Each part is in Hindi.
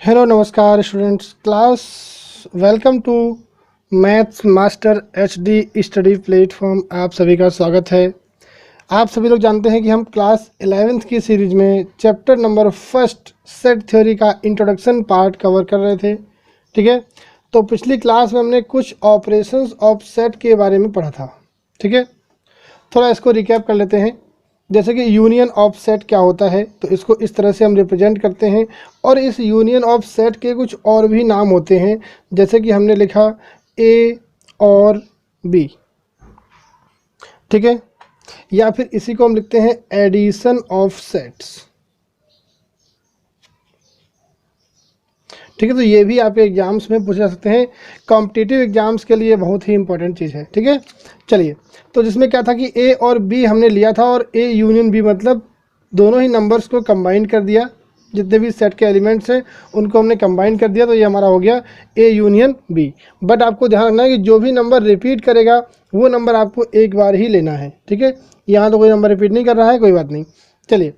हेलो नमस्कार students class welcome to maths master HD study platform. आप सभी का स्वागत है। आप सभी लोग जानते हैं कि हम क्लास 11th की सीरीज में chapter number first set theory का इंट्रोडक्शन पार्ट कवर कर रहे थे। ठीक है, तो पिछली क्लास में हमने कुछ ऑपरेशंस ऑफ सेट के बारे में पढ़ा था। ठीक है, थोड़ा इसको रिकैप कर लेते हैं। जैसे कि यूनियन ऑफ सेट क्या होता है, तो इसको इस तरह से हम रिप्रेजेंट करते हैं। और इस यूनियन ऑफ सेट के कुछ और भी नाम होते हैं, जैसे कि हमने लिखा ए और बी। ठीक है, या फिर इसी को हम लिखते हैं एडिशन ऑफ सेट्स। ठीक है, तो ये भी आपके एग्जाम्स में पूछे जा सकते हैं। कॉम्पिटिटिव एग्जाम्स के लिए बहुत ही इंपॉर्टेंट चीज़ है। ठीक है, चलिए, तो जिसमें क्या था कि ए और बी हमने लिया था, और ए यूनियन बी मतलब दोनों ही नंबर्स को कंबाइन कर दिया। जितने भी सेट के एलिमेंट्स हैं उनको हमने कंबाइन कर दिया, तो ये हमारा हो गया ए यूनियन बी। बट आपको ध्यान रखना है कि जो भी नंबर रिपीट करेगा वो नंबर आपको एक बार ही लेना है। ठीक है, यहाँ तो कोई नंबर रिपीट नहीं कर रहा है, कोई बात नहीं। चलिए,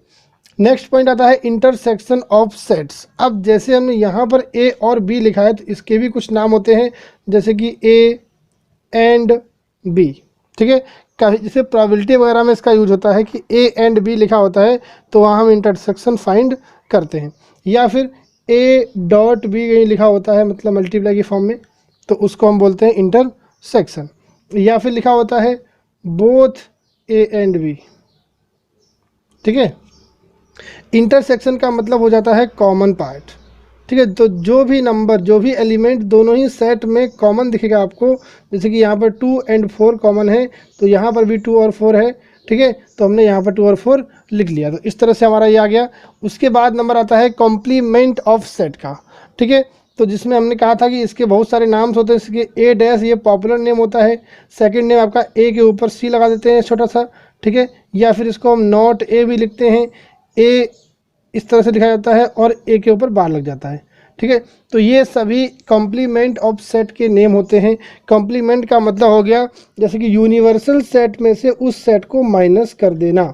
नेक्स्ट पॉइंट आता है इंटरसेक्शन ऑफ सेट्स। अब जैसे हमने यहाँ पर ए और बी लिखा है, तो इसके भी कुछ नाम होते हैं, जैसे कि ए एंड बी। ठीक है, जैसे प्रोबेबिलिटी वगैरह में इसका यूज होता है कि ए एंड बी लिखा होता है, तो वहाँ हम इंटरसेक्शन फाइंड करते हैं। या फिर ए डॉट बी कहीं लिखा होता है, मतलब मल्टीप्लाई की फॉर्म में, तो उसको हम बोलते हैं इंटरसेक्शन। या फिर लिखा होता है बोथ ए एंड बी। ठीक है, इंटरसेक्शन का मतलब हो जाता है कॉमन पार्ट। ठीक है, तो जो भी नंबर, जो भी एलिमेंट दोनों ही सेट में कॉमन दिखेगा आपको, जैसे कि यहाँ पर 2 और 4 कॉमन है, तो यहाँ पर भी 2 और 4 है। ठीक है, तो हमने यहाँ पर 2 और 4 लिख लिया, तो इस तरह से हमारा ये आ गया। उसके बाद नंबर आता है कॉम्प्लीमेंट ऑफ सेट का। ठीक है, तो जिसमें हमने कहा था कि इसके बहुत सारे नाम्स होते हैं। इसके ए डैश ये पॉपुलर नेम होता है। सेकंड नेम आपका ए के ऊपर सी लगा देते हैं छोटा सा। ठीक है, या फिर इसको हम नॉट ए भी लिखते हैं। ए इस तरह से दिखाया जाता है और ए के ऊपर बार लग जाता है। ठीक है, तो ये सभी कॉम्प्लीमेंट ऑफ सेट के नेम होते हैं। कॉम्प्लीमेंट का मतलब हो गया जैसे कि यूनिवर्सल सेट में से उस सेट को माइनस कर देना।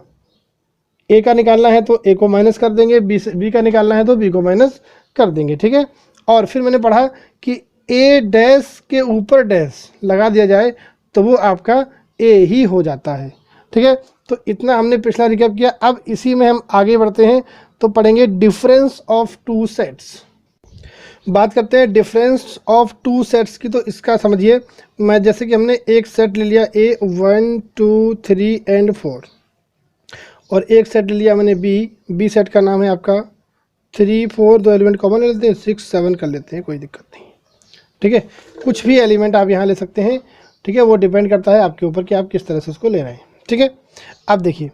ए का निकालना है तो ए को माइनस कर देंगे, बी का निकालना है तो बी को माइनस कर देंगे। ठीक है, और फिर मैंने पढ़ा कि ए डैश के ऊपर डैश लगा दिया जाए तो वो आपका ए ही हो जाता है। ठीक है, तो इतना हमने पिछला रिकैप किया। अब इसी में हम आगे बढ़ते हैं, तो पढ़ेंगे डिफरेंस ऑफ टू सेट्स। बात करते हैं डिफरेंस ऑफ टू सेट्स की। तो इसका समझिए, मैं जैसे कि हमने एक सेट ले लिया ए 1 2 3 और 4, और एक सेट ले लिया मैंने बी सेट का नाम है आपका 3 4, दो एलिमेंट कॉमन ले लेते हैं, 6 7 कर लेते हैं, कोई दिक्कत नहीं। ठीक है, कुछ भी एलिमेंट आप यहाँ ले सकते हैं। ठीक है, वो डिपेंड करता है आपके ऊपर कि आप किस तरह से उसको ले रहे हैं। ठीक है, अब देखिए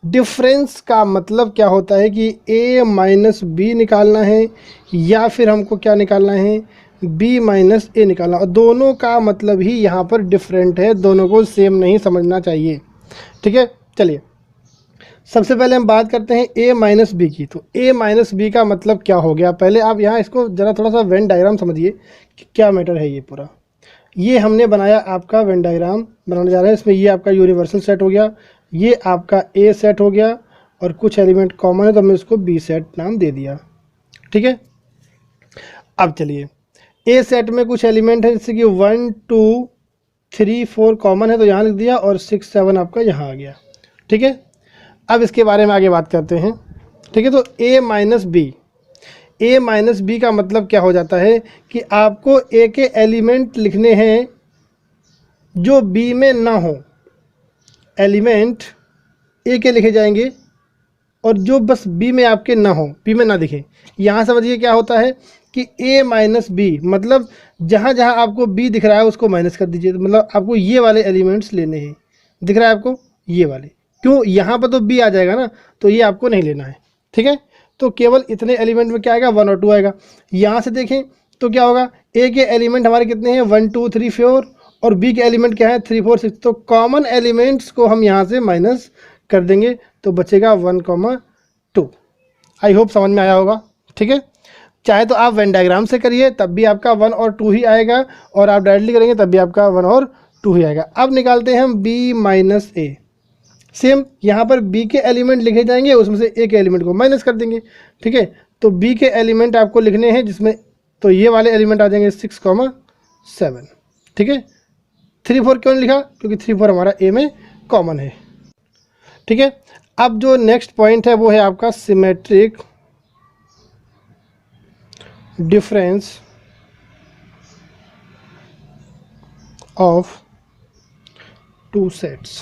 डिफरेंस का मतलब क्या होता है कि a माइनस बी निकालना है, या फिर हमको क्या निकालना है, b माइनस ए निकालना। और दोनों का मतलब ही यहाँ पर डिफरेंट है, दोनों को सेम नहीं समझना चाहिए। ठीक है, चलिए सबसे पहले हम बात करते हैं a माइनस बी की। तो a माइनस बी का मतलब क्या हो गया, पहले आप यहाँ इसको ज़रा थोड़ा सा वेन डायग्राम समझिए कि क्या मैटर है। ये पूरा ये हमने बनाया, आपका वेन डायग्राम बनाने जा रहे हैं। इसमें ये आपका यूनिवर्सल सेट हो गया, ये आपका ए सेट हो गया, और कुछ एलिमेंट कॉमन है तो हमने इसको बी सेट नाम दे दिया। ठीक है, अब चलिए ए सेट में कुछ एलिमेंट है, जैसे कि 1 2 3 4 कॉमन है तो यहाँ लिख दिया, और 6 7 आपका यहाँ आ गया। ठीक है, अब इसके बारे में आगे बात करते हैं। ठीक है, तो ए माइनस बी का मतलब क्या हो जाता है कि आपको ए के एलिमेंट लिखने हैं जो बी में ना हो। एलिमेंट ए के लिखे जाएंगे और जो बस बी में आपके ना हो, बी में ना दिखे। यहाँ समझिए क्या होता है कि ए माइनस बी मतलब जहाँ जहाँ आपको बी दिख रहा है उसको माइनस कर दीजिए। मतलब आपको ये वाले एलिमेंट्स लेने हैं। दिख रहा है आपको ये वाले, क्यों, यहाँ पर तो बी आ जाएगा ना, तो ये आपको नहीं लेना है। ठीक है, तो केवल इतने एलिमेंट में क्या आएगा, 1 और 2 आएगा। यहाँ से देखें तो क्या होगा, ए के एलिमेंट हमारे कितने हैं, 1 2 3 4, और बी के एलिमेंट क्या है, 3 4 6। तो कॉमन एलिमेंट्स को हम यहाँ से माइनस कर देंगे, तो बचेगा 1 2। आई होप समझ में आया होगा। ठीक है, चाहे तो आप वेन डायग्राम से करिए तब भी आपका 1 और 2 ही आएगा, और आप डायरेक्टली करेंगे तब भी आपका 1 और 2 ही आएगा। अब निकालते हैं हम बी माइनस ए। सेम यहाँ पर बी के एलिमेंट लिखे जाएंगे, उसमें से एक एलिमेंट को माइनस कर देंगे। ठीक है, तो बी के एलिमेंट आपको लिखने हैं, जिसमें तो ये वाले एलिमेंट आ जाएंगे 6,7। ठीक है, 3 4 क्यों नहीं लिखा, क्योंकि 3 4 हमारा ए में कॉमन है। ठीक है, अब जो नेक्स्ट पॉइंट है वो है आपका symmetric difference of two sets.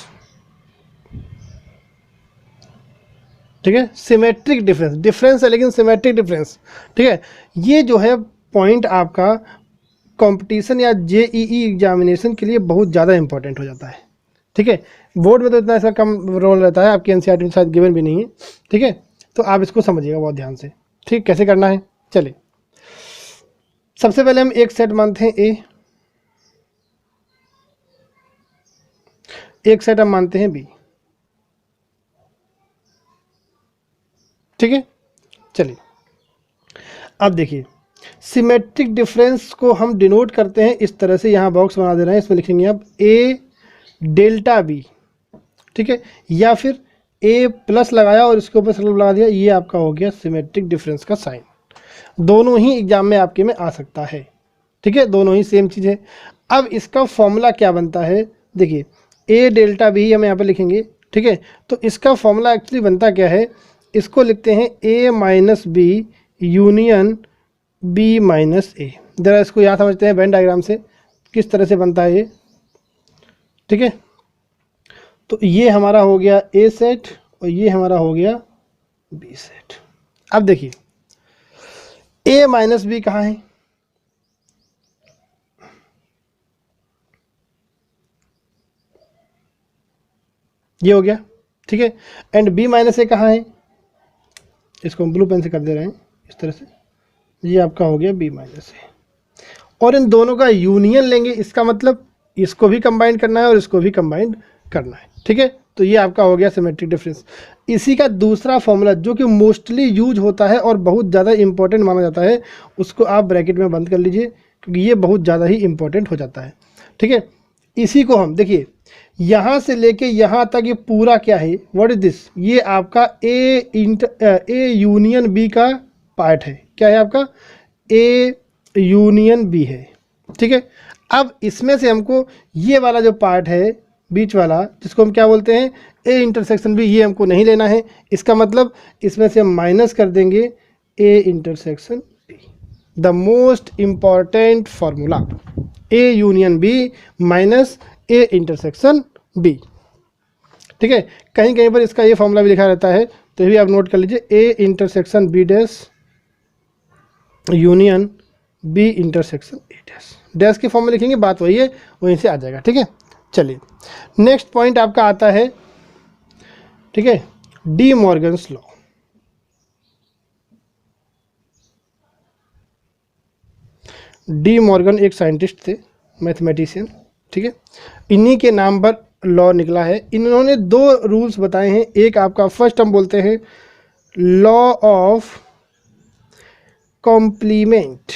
ठीक है, सिमेट्रिक डिफरेंस, डिफरेंस है लेकिन सिमेट्रिक डिफरेंस। ठीक है, ये जो है पॉइंट आपका कंपटीशन या जेईई एग्जामिनेशन के लिए बहुत ज़्यादा इंपॉर्टेंट हो जाता है। ठीक है, बोर्ड में तो इतना इसका कम रोल रहता है, आपकी एनसीईआरटी में शायद गिवन भी नहीं है। ठीक है, तो आप इसको समझिएगा बहुत ध्यान से। ठीक, कैसे करना है, चलिए सबसे पहले हम एक सेट मानते हैं ए, एक सेट हम मानते हैं बी। ठीक है, चलिए अब देखिए सिमेट्रिक डिफरेंस को हम डिनोट करते हैं इस तरह से, यहाँ बॉक्स बना दे रहे हैं, इसमें लिखेंगे आप ए डेल्टा बी। ठीक है, या फिर ए प्लस लगाया और इसके ऊपर सर्कल लगा दिया, ये आपका हो गया सिमेट्रिक डिफरेंस का साइन। दोनों ही एग्जाम में आपके में आ सकता है। ठीक है, दोनों ही सेम चीज़ है। अब इसका फॉर्मूला क्या बनता है, देखिए ए डेल्टा बी हम यहाँ पर लिखेंगे। ठीक है, तो इसका फॉर्मूला एक्चुअली बनता क्या है, इसको लिखते हैं A minus B union B minus A. ज़रा इसको यहाँ समझते हैं वेन डायग्राम से किस तरह से बनता है ये। ठीक है, तो ये हमारा हो गया ए सेट और ये हमारा हो गया बी सेट। अब देखिए ए माइनस बी कहाँ है, ये हो गया। ठीक है, एंड बी माइनस ए कहाँ है, इसको हम ब्लू पेन से कर दे रहे हैं इस तरह से, ये आपका हो गया बी माइनस ए। और इन दोनों का यूनियन लेंगे, इसका मतलब इसको भी कंबाइन करना है और इसको भी कंबाइन करना है। ठीक है, तो ये आपका हो गया सिमेट्रिक डिफरेंस। इसी का दूसरा फॉर्मूला जो कि मोस्टली यूज होता है और बहुत ज़्यादा इंपॉर्टेंट माना जाता है, उसको आप ब्रैकेट में बंद कर लीजिए क्योंकि ये बहुत ज़्यादा ही इंपॉर्टेंट हो जाता है। ठीक है, इसी को हम देखिए यहाँ से लेके यहाँ तक ये पूरा क्या है, व्हाट इज दिस, ये आपका ए यूनियन बी का पार्ट है। क्या है आपका, ए यूनियन बी है। ठीक है, अब इसमें से हमको ये वाला जो पार्ट है बीच वाला, जिसको हम क्या बोलते हैं ए इंटरसेक्शन बी, ये हमको नहीं लेना है। इसका मतलब इसमें से हम माइनस कर देंगे A intersection B. The most important formula A union B minus A intersection B. ठीक है, कहीं कहीं पर इसका ये फॉर्मूला भी लिखा रहता है, तो ये भी आप नोट कर लीजिए, A intersection B dash union B intersection A dash. Dash के फॉर्म में लिखेंगे, बात वही है, वहीं से आ जाएगा। ठीक है, चलिए नेक्स्ट पॉइंट आपका आता है, ठीक है, D Morgan's law. De Morgan एक साइंटिस्ट थे, मैथमेटिशियन। ठीक है, इन्हीं के नाम पर लॉ निकला है। इन्होंने दो रूल्स बताए हैं, एक आपका फर्स्ट हम बोलते हैं लॉ ऑफ कॉम्प्लीमेंट,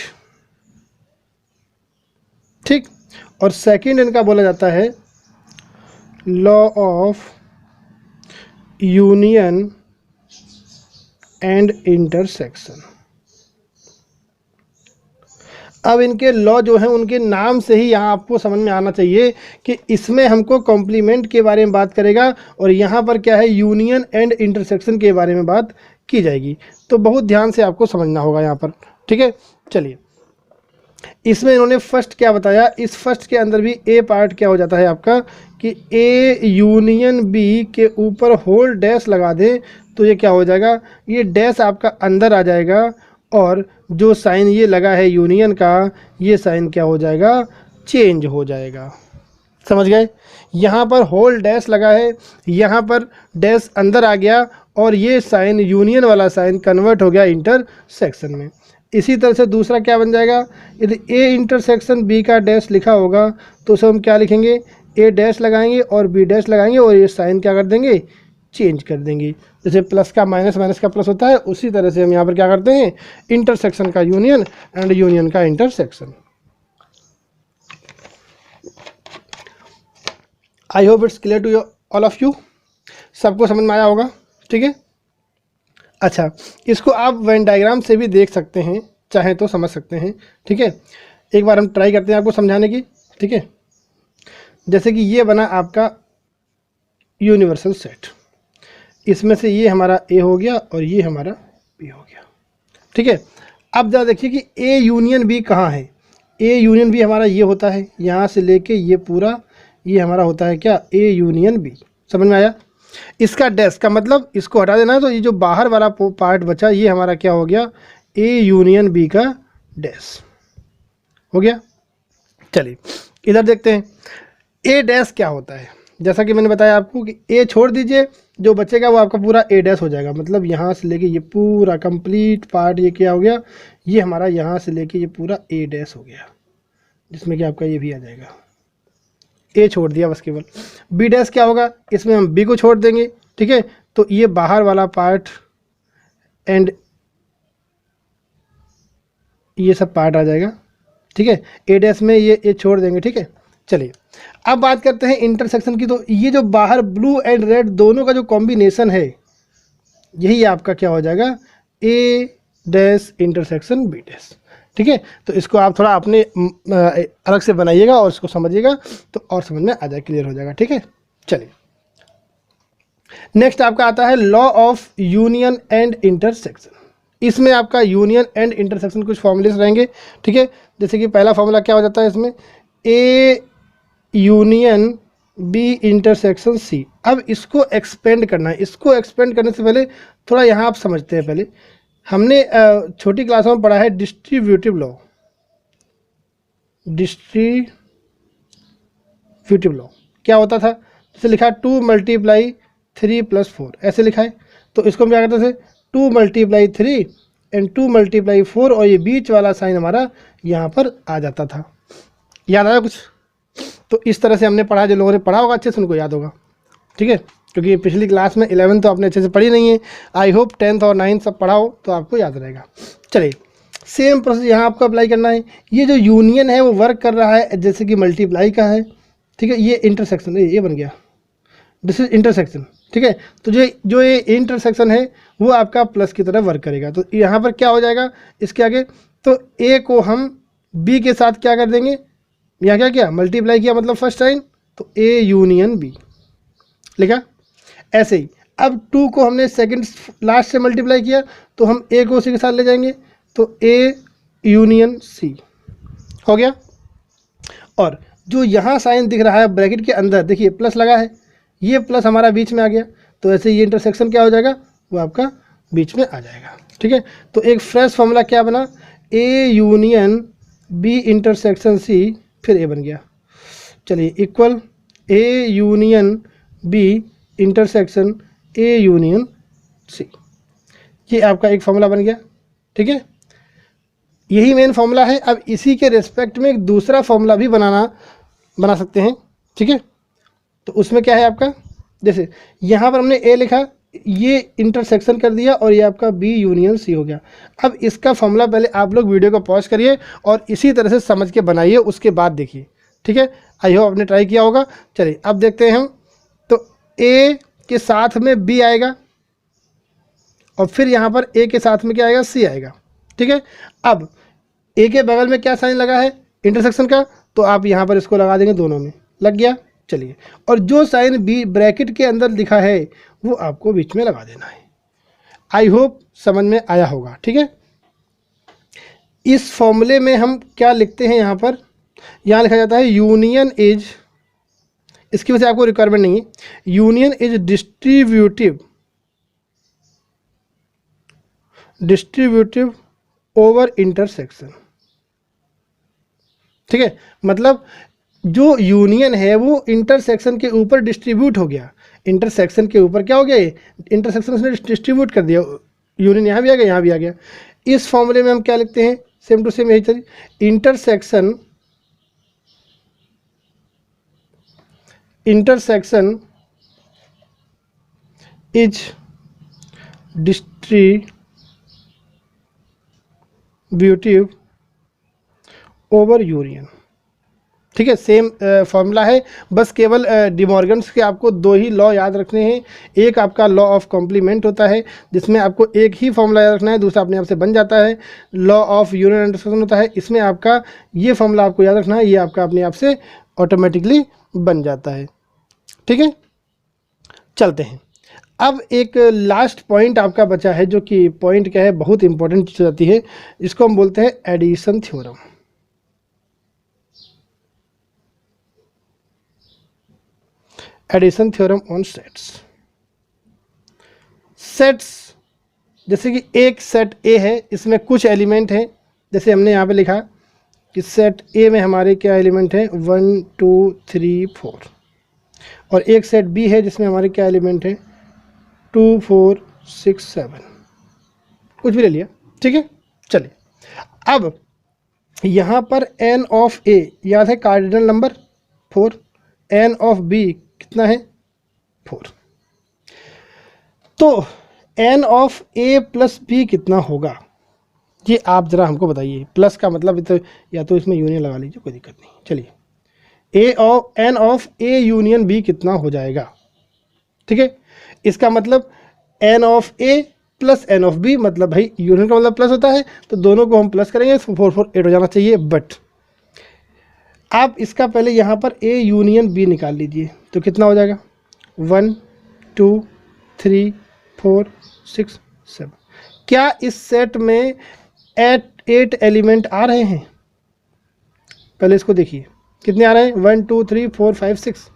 ठीक, और सेकंड इनका बोला जाता है law of union and intersection. अब इनके लॉ जो हैं उनके नाम से ही यहाँ आपको समझ में आना चाहिए कि इसमें हमको कॉम्प्लीमेंट के बारे में बात करेगा और यहाँ पर क्या है यूनियन एंड इंटरसेक्शन के बारे में बात की जाएगी। तो बहुत ध्यान से आपको समझना होगा यहाँ पर। ठीक है, चलिए इसमें इन्होंने फर्स्ट क्या बताया, इस फर्स्ट के अंदर भी ए पार्ट क्या हो जाता है आपका कि ए यूनियन बी के ऊपर होल डैश लगा दें तो ये क्या हो जाएगा, ये डैश आपका अंदर आ जाएगा और जो साइन ये लगा है यूनियन का, ये साइन क्या हो जाएगा, चेंज हो जाएगा। समझ गए, यहाँ पर होल डैश लगा है, यहाँ पर डैश अंदर आ गया और ये साइन यूनियन वाला साइन कन्वर्ट हो गया इंटरसेक्शन में। इसी तरह से दूसरा क्या बन जाएगा, यदि ए इंटरसेक्शन बी का डैश लिखा होगा तो उसे हम क्या लिखेंगे, ए डैश लगाएंगे और बी डैश लगाएंगे और ये साइन क्या कर देंगे, चेंज कर देंगे। जैसे प्लस का माइनस, माइनस का प्लस होता है, उसी तरह से हम यहाँ पर क्या करते हैं, इंटरसेक्शन का यूनियन एंड यूनियन का intersection. I hope it's clear to all of you, सबको समझ में आया होगा। ठीक है, अच्छा, इसको आप वेन डायग्राम से भी देख सकते हैं, चाहे तो समझ सकते हैं, ठीक है। एक बार हम ट्राई करते हैं आपको समझाने की, ठीक है। जैसे कि ये बना आपका यूनिवर्सल सेट, इसमें से ये हमारा ए हो गया और ये हमारा बी हो गया, ठीक है। अब जरा देखिए कि ए यूनियन बी कहाँ है। ए यूनियन बी हमारा ये होता है, यहाँ से लेके ये पूरा ये हमारा होता है क्या, ए यूनियन बी। समझ में आया? इसका डैश का मतलब इसको हटा देना है, तो ये जो बाहर वाला पार्ट बचा ये हमारा क्या हो गया, ए यूनियन बी का डैश हो गया। चलिए इधर देखते हैं ए डैश क्या होता है। जैसा कि मैंने बताया आपको कि ए छोड़ दीजिए, जो बचेगा वो आपका पूरा ए डैश हो जाएगा। मतलब यहाँ से लेके ये पूरा कंप्लीट पार्ट ये क्या हो गया, ये हमारा यहाँ से लेके ये पूरा ए डैश हो गया, जिसमें कि आपका ये भी आ जाएगा। ए छोड़ दिया बस केवल। बी डैश क्या होगा, इसमें हम बी को छोड़ देंगे, ठीक है। तो ये बाहर वाला पार्ट एंड ये सब पार्ट आ जाएगा, ठीक है। ए डैश में ये ए छोड़ देंगे, ठीक है। चलिए अब बात करते हैं इंटरसेक्शन की। तो ये जो बाहर ब्लू एंड रेड दोनों का जो कॉम्बिनेशन है, यही आपका क्या हो जाएगा, ए डैश इंटरसेक्शन बी डैश, ठीक है। तो इसको आप थोड़ा अपने अलग से बनाइएगा और इसको समझिएगा तो और समझ में आ जाए, क्लियर हो जाएगा, ठीक है। चलिए नेक्स्ट आपका आता है law of union and intersection. इसमें आपका यूनियन एंड इंटरसेक्शन कुछ फॉर्मूलेस रहेंगे, ठीक है। जैसे कि पहला फॉर्मूला क्या हो जाता है इसमें, A union B intersection C. अब इसको एक्सपेंड करना है। इसको एक्सपेंड करने से पहले थोड़ा यहाँ आप समझते हैं। पहले हमने छोटी क्लासों में पढ़ा है डिस्ट्रीब्यूटिव लॉ। डिस्ट्रीब्यूटिव लॉ क्या होता था, जैसे लिखा 2 × 3 + 4 ऐसे लिखा है। तो इसको हम क्या करते थे, 2 × 3 एंड 2 × 4 और ये बीच वाला साइन हमारा यहाँ पर आ जाता था। याद आया कुछ? तो इस तरह से हमने पढ़ा, जो लोगों ने पढ़ा होगा अच्छे से उनको याद होगा, ठीक है। क्योंकि पिछली क्लास में 11 तो आपने अच्छे से पढ़ी नहीं है। आई होप 10th और 9th सब पढ़ा हो तो आपको याद रहेगा। चलिए सेम प्रोसेस यहाँ आपको अप्लाई करना है। ये जो यूनियन है वो वर्क कर रहा है जैसे कि मल्टीप्लाई का है, ठीक है। ये इंटरसेक्शन, ये बन गया, दिस इज इंटरसेक्शन, ठीक है। तो जो ये इंटरसेक्शन है वो आपका प्लस की तरह वर्क करेगा। तो यहाँ पर क्या हो जाएगा इसके आगे, तो ए को हम बी के साथ क्या कर देंगे, यहाँ क्या किया, मल्टीप्लाई किया, मतलब फर्स्ट साइन, तो ए यूनियन बी लिखा। ऐसे ही अब 2 को हमने सेकंड लास्ट से मल्टीप्लाई किया, तो हम ए को उसी के साथ ले जाएंगे, तो ए यूनियन सी हो गया। और जो यहाँ साइन दिख रहा है ब्रैकेट के अंदर, देखिए प्लस लगा है, ये प्लस हमारा बीच में आ गया। तो ऐसे ये इंटरसेक्शन क्या हो जाएगा, वो आपका बीच में आ जाएगा, ठीक है। तो एक फ्रेश फॉर्मूला क्या बना, A union B intersection C, फिर ए बन गया। चलिए equal A union B intersection A union C, ये आपका एक फॉर्मूला बन गया, ठीक है। यही मेन फॉर्मूला है। अब इसी के रेस्पेक्ट में एक दूसरा फॉर्मूला भी बना सकते हैं, ठीक है। तो उसमें क्या है आपका, जैसे यहाँ पर हमने ए लिखा, ये इंटरसेक्शन कर दिया और ये आपका बी यूनियन सी हो गया। अब इसका फॉर्मूला पहले आप लोग वीडियो को पॉज करिए और इसी तरह से समझ के बनाइए, उसके बाद देखिए, ठीक है। आई होप आपने ट्राई किया होगा। चलिए अब देखते हैं हम, तो ए के साथ में बी आएगा और फिर यहाँ पर ए के साथ में क्या आएगा, सी आएगा, ठीक है। अब ए के बगल में क्या साइन लगा है इंटरसेक्शन का, तो आप यहाँ पर इसको लगा देंगे, दोनों में लग गया। चलिए, और जो साइन बी ब्रैकेट के अंदर लिखा है वो आपको बीच में लगा देना है। आई होप समझ में आया होगा, ठीक है। इस फॉर्मूले में हम क्या लिखते हैं, यहाँ लिखा जाता है यूनियन इज, इसकी वजह से आपको रिक्वायरमेंट नहीं है, union is distributive over intersection, ठीक है। मतलब जो यूनियन है वो इंटरसेक्शन के ऊपर डिस्ट्रीब्यूट हो गया। इंटरसेक्शन के ऊपर क्या हो गया, इंटरसेक्शन उसने डिस्ट्रीब्यूट कर दिया, यूनियन यहाँ भी आ गया, यहाँ भी आ गया। इस फॉर्मूले में हम क्या लिखते हैं, सेम टू सेम यही चीज, intersection is distributive over union, ठीक है, सेम फॉर्मूला है, बस केवल डिमॉर्गन्स के आपको दो ही लॉ याद रखने हैं। एक आपका लॉ ऑफ कॉम्प्लीमेंट होता है जिसमें आपको एक ही फॉर्मूला याद रखना है, दूसरा अपने आप से बन जाता है। लॉ ऑफ यूनियन इंटरसेक्शन होता है, इसमें आपका ये फॉर्मूला आपको याद रखना है, ये आपका अपने आप से ऑटोमेटिकली बन जाता है। ठीक है, चलते हैं। अब एक लास्ट पॉइंट आपका बचा है, जो कि पॉइंट क्या है, बहुत इंपॉर्टेंट चीज़ आती है, इसको हम बोलते हैं addition theorem. Addition theorem on sets. Sets जैसे कि एक सेट ए है, इसमें कुछ एलिमेंट हैं, जैसे हमने यहाँ पे लिखा कि सेट ए में हमारे क्या एलिमेंट हैं, 1 2 3 4, और एक सेट बी है जिसमें हमारे क्या एलिमेंट हैं, 2 4 6 7, कुछ भी ले लिया। ठीक है, चलिए अब यहाँ पर n ऑफ a याद है cardinal number 4, n of b कितना है 4, तो n of a plus b कितना होगा, ये आप ज़रा हमको बताइए। प्लस का मतलब तो या तो इसमें यूनियन लगा लीजिए, कोई दिक्कत नहीं। चलिए n of a union b कितना हो जाएगा। ठीक है, इसका मतलब n of a plus n of b, मतलब भाई यूनियन का मतलब प्लस होता है, तो दोनों को हम प्लस करेंगे, 4 4 8 हो जाना चाहिए। बट आप इसका पहले यहाँ पर a यूनियन b निकाल लीजिए, तो कितना हो जाएगा, 1 2 3 4 6 7। क्या इस सेट में 8 एलिमेंट आ रहे हैं, पहले इसको देखिए कितने आ रहे हैं, 1 2 3 4 5 6,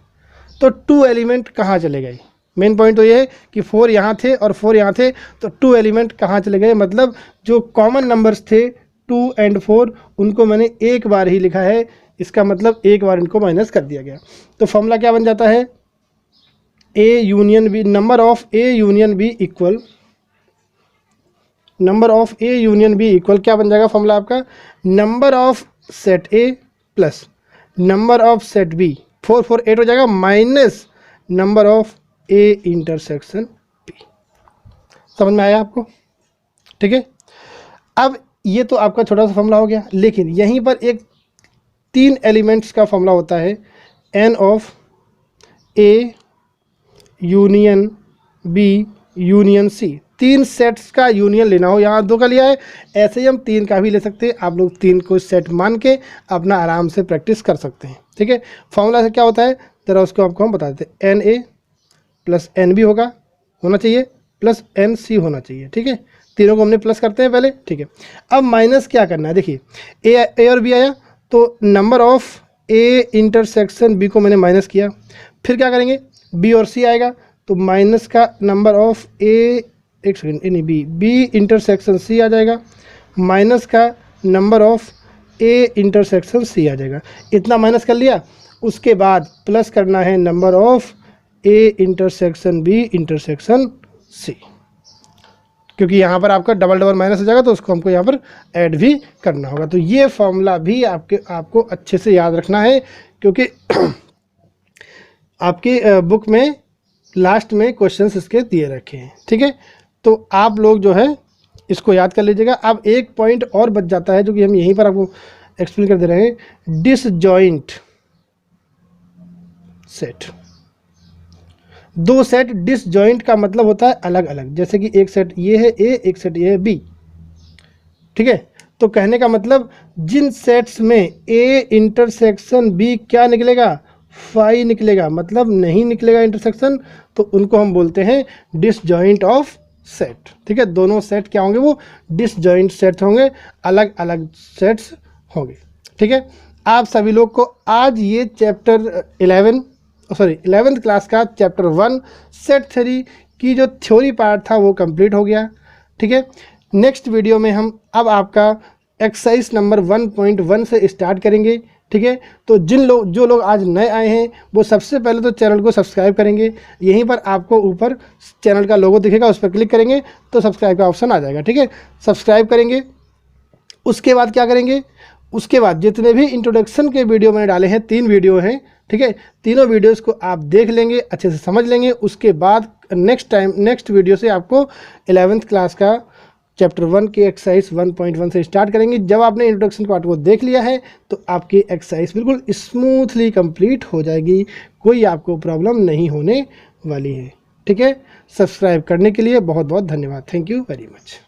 तो 2 एलिमेंट कहाँ चले गए। मेन पॉइंट तो ये है कि 4 यहाँ थे और 4 यहाँ थे, तो 2 एलिमेंट कहाँ चले गए, मतलब जो कॉमन नंबर्स थे 2 और 4 उनको मैंने एक बार ही लिखा है, इसका मतलब एक बार इनको माइनस कर दिया गया। तो फॉर्मूला क्या बन जाता है, a union b, number of a union b equal, number of a union b equal क्या बन जाएगा फॉर्मूला आपका, number of set a plus number of set b, 4 4 8 हो जाएगा, minus number of a intersection b। समझ में आया आपको। ठीक है, अब ये तो आपका छोटा सा फॉर्मूला हो गया, लेकिन यहीं पर एक 3 एलिमेंट्स का फॉर्मूला होता है, n of a union b union c। 3 sets का यूनियन लेना हो, यहाँ 2 का लिया है, ऐसे ही हम 3 का भी ले सकते हैं। आप लोग 3 को सेट मान के अपना आराम से प्रैक्टिस कर सकते हैं। ठीक है, फॉर्मूला से क्या होता है जरा उसको आपको हम बता देते हैं, n A plus n B होना चाहिए, प्लस एन सी होना चाहिए। ठीक है, तीनों को हमने प्लस करते हैं पहले। ठीक है, अब माइनस क्या करना है, देखिए ए और बी आया, तो number of A intersection B को मैंने माइनस किया, फिर क्या करेंगे, बी और सी आएगा, तो माइनस का नंबर ऑफ ए, एक सेकेंड, नहीं बी इंटरसेक्शन सी आ जाएगा, माइनस का number of A intersection C आ जाएगा। इतना माइनस कर लिया, उसके बाद प्लस करना है number of A intersection B intersection C, क्योंकि यहाँ पर आपका डबल डबल माइनस हो जाएगा, तो उसको हमको यहाँ पर ऐड भी करना होगा। तो ये फॉर्मूला भी आपको अच्छे से याद रखना है, क्योंकि आपकी बुक में लास्ट में क्वेश्चंस इसके दिए रखे हैं। ठीक है, तो आप लोग जो है इसको याद कर लीजिएगा। अब एक पॉइंट और बच जाता है, जो कि हम यहीं पर आपको एक्सप्लेन कर दे रहे हैं, डिसजॉइंट सेट। 2 सेट डिसजॉइंट का मतलब होता है अलग अलग, जैसे कि एक सेट ये है ए, एक सेट ये है बी। ठीक है, तो कहने का मतलब जिन सेट्स में ए इंटरसेक्शन बी क्या निकलेगा, फाई निकलेगा, मतलब नहीं निकलेगा इंटरसेक्शन, तो उनको हम बोलते हैं डिसजॉइंट ऑफ सेट। ठीक है, दोनों सेट क्या होंगे, वो डिसजॉइंट सेट होंगे, अलग अलग सेट्स होंगे। ठीक है, आप सभी लोग को आज ये चैप्टर 11th क्लास का चैप्टर 1 सेट 3 की जो थ्योरी पार्ट था वो कंप्लीट हो गया। ठीक है, नेक्स्ट वीडियो में हम अब आपका एक्सरसाइज नंबर 1.1 से स्टार्ट करेंगे। ठीक है, तो जो लोग आज नए आए हैं वो सबसे पहले तो चैनल को सब्सक्राइब करेंगे। यहीं पर आपको ऊपर चैनल का लोगो दिखेगा, उस पर क्लिक करेंगे तो सब्सक्राइब का ऑप्शन आ जाएगा। ठीक है, सब्सक्राइब करेंगे, उसके बाद क्या करेंगे, उसके बाद जितने भी इंट्रोडक्शन के वीडियो मैंने डाले हैं, 3 वीडियो हैं। ठीक है, तीनों वीडियोस को आप देख लेंगे, अच्छे से समझ लेंगे। उसके बाद नेक्स्ट वीडियो से आपको 11th क्लास का चैप्टर 1 की एक्सरसाइज 1.1 से स्टार्ट करेंगे। जब आपने इंट्रोडक्शन पार्ट को देख लिया है तो आपकी एक्सरसाइज बिल्कुल स्मूथली कंप्लीट हो जाएगी, कोई आपको प्रॉब्लम नहीं होने वाली है। ठीक है, सब्सक्राइब करने के लिए बहुत बहुत धन्यवाद। Thank you very much.